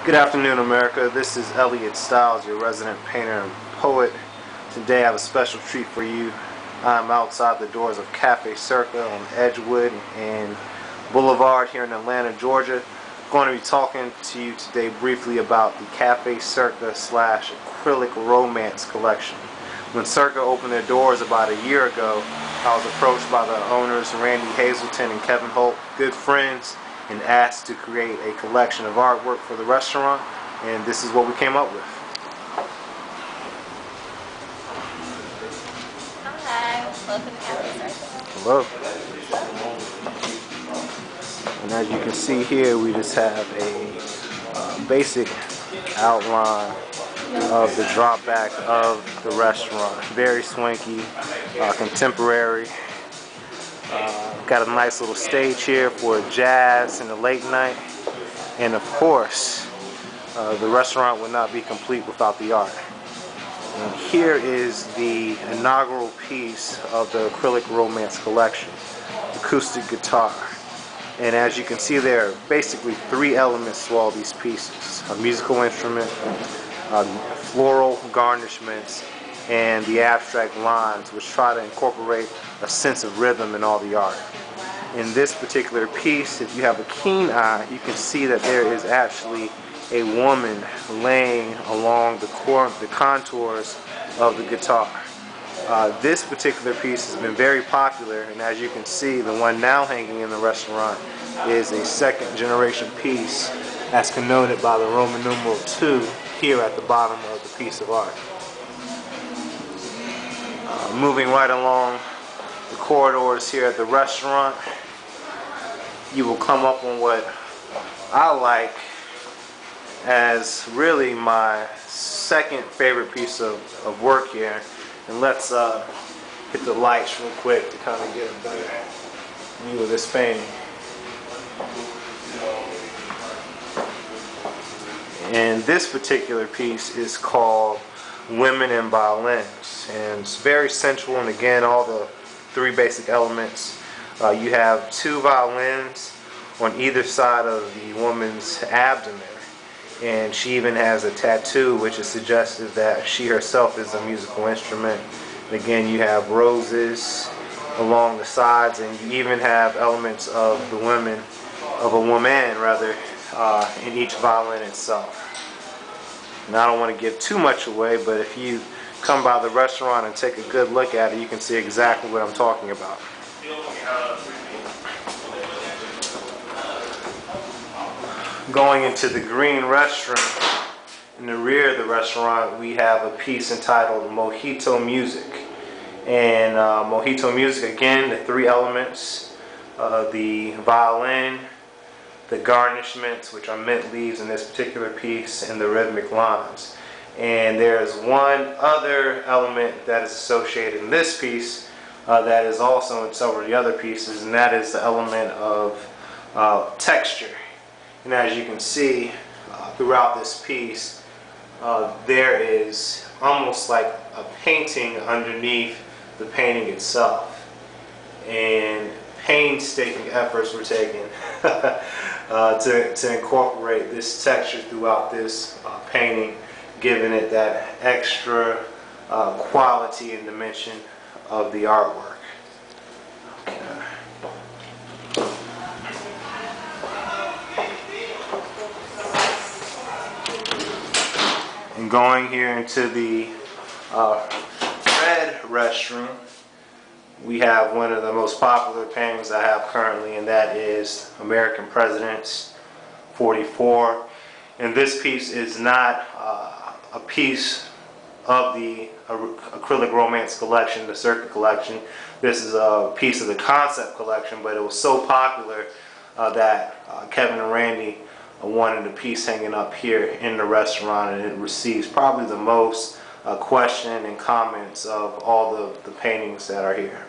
Good afternoon, America. This is Elliot Stiles, your resident painter and poet. Today I have a special treat for you. I'm outside the doors of Cafe Circa on Edgewood and Boulevard here in Atlanta, Georgia. I'm going to be talking to you today briefly about the Cafe Circa / Acrylic Romance collection. When Circa opened their doors about a year ago, I was approached by the owners, Randy Hazelton and Kevin Holt, good friends, and asked to create a collection of artwork for the restaurant, and this is what we came up with. Hi, welcome to Cafe Circa. Hello. And as you can see here, we just have a basic outline of the drop back of the restaurant. Very swanky, contemporary. Got a nice little stage here for jazz in the late night, and of course the restaurant would not be complete without the art. And here is the inaugural piece of the Acrylic Romance collection, acoustic guitar. And as you can see, there are basically three elements to all these pieces: a musical instrument, floral garnishments, and the abstract lines, which try to incorporate a sense of rhythm in all the art. In this particular piece, if you have a keen eye, you can see that there is actually a woman laying along the contours of the guitar. This particular piece has been very popular, and as you can see, the one now hanging in the restaurant is a second generation piece, as connoted by the Roman numeral 2 here at the bottom of the piece of art. Moving right along the corridors here at the restaurant, you will come up on what I like as really my second favorite piece of work here. And let's hit the lights real quick to kind of get a better view of this painting. And this particular piece is called Women and Violins, and it's very sensual, and again, all the three basic elements. You have two violins on either side of the woman's abdomen, and she even has a tattoo which is suggestive that she herself is a musical instrument. And again, you have roses along the sides, and you even have elements of a woman in each violin itself. Now, I don't want to give too much away, but if you come by the restaurant and take a good look at it, you can see exactly what I'm talking about. Going into the green restroom, in the rear of the restaurant, we have a piece entitled Mojito Music. And Mojito Music, again, the three elements, the violin, the garnishments, which are mint leaves in this particular piece, and the rhythmic lines. And there's one other element that is associated in this piece that is also in several of the other pieces, and that is the element of texture. And as you can see throughout this piece, there is almost like a painting underneath the painting itself. And painstaking efforts were taken to incorporate this texture throughout this painting, giving it that extra quality and dimension of the artwork. Okay. And going here into the red restroom, we have one of the most popular paintings I have currently, and that is American Presidents 44. And this piece is not a piece of the Acrylic Romance collection, the Circa collection. This is a piece of the concept collection, but it was so popular that Kevin and Randy wanted a piece hanging up here in the restaurant, and it receives probably the most question and comments of all the paintings that are here.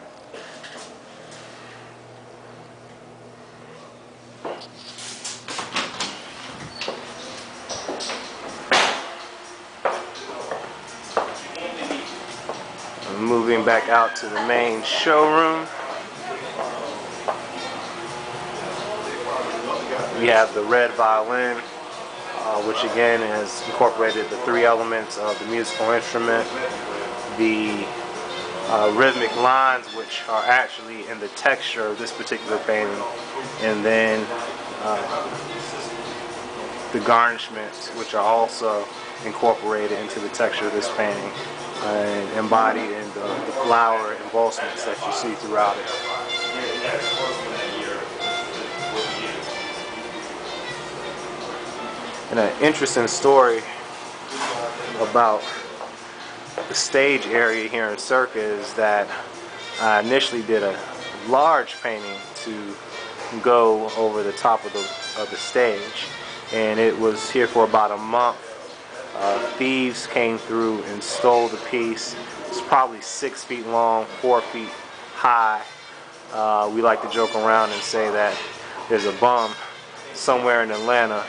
Moving back out to the main showroom, we have the red violin which again has incorporated the three elements of the musical instrument, the rhythmic lines, which are actually in the texture of this particular painting, and then the garnishments, which are also incorporated into the texture of this painting and embodied in the flower embossments that you see throughout it. And an interesting story about the stage area here in Circa is that I initially did a large painting to go over the top of the stage, and it was here for about a month. Thieves came through and stole the piece. It's probably 6 feet long, 4 feet high. We like to joke around and say that there's a bum somewhere in Atlanta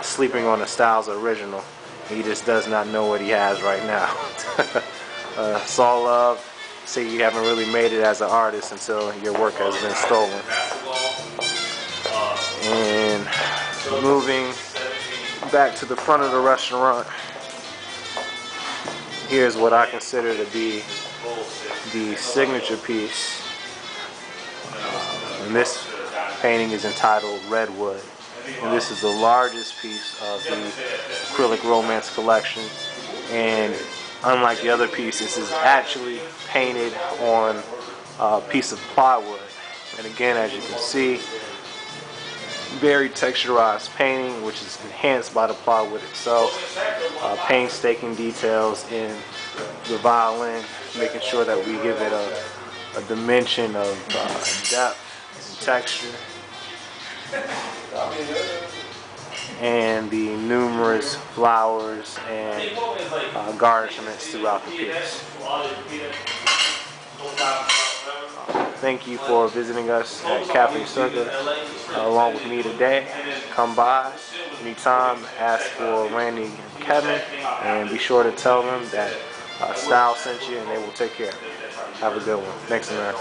sleeping on the Styles original. He just does not know what he has right now. It's all love. Say you haven't really made it as an artist until your work has been stolen. And moving back to the front of the restaurant, here's what I consider to be the signature piece. And this painting is entitled Redwood. And this is the largest piece of the Acrylic Romance collection. And unlike the other pieces, this is actually painted on a piece of plywood. And again, as you can see, very texturized painting, which is enhanced by the plywood itself. Painstaking details in the violin, making sure that we give it a dimension of depth and texture, and the numerous flowers and garnishments throughout the piece. Thank you for visiting us at Cafe Circa along with me today. Come by anytime, ask for Randy and Kevin, and be sure to tell them that Style sent you and they will take care of you. Have a good one. Thanks, America.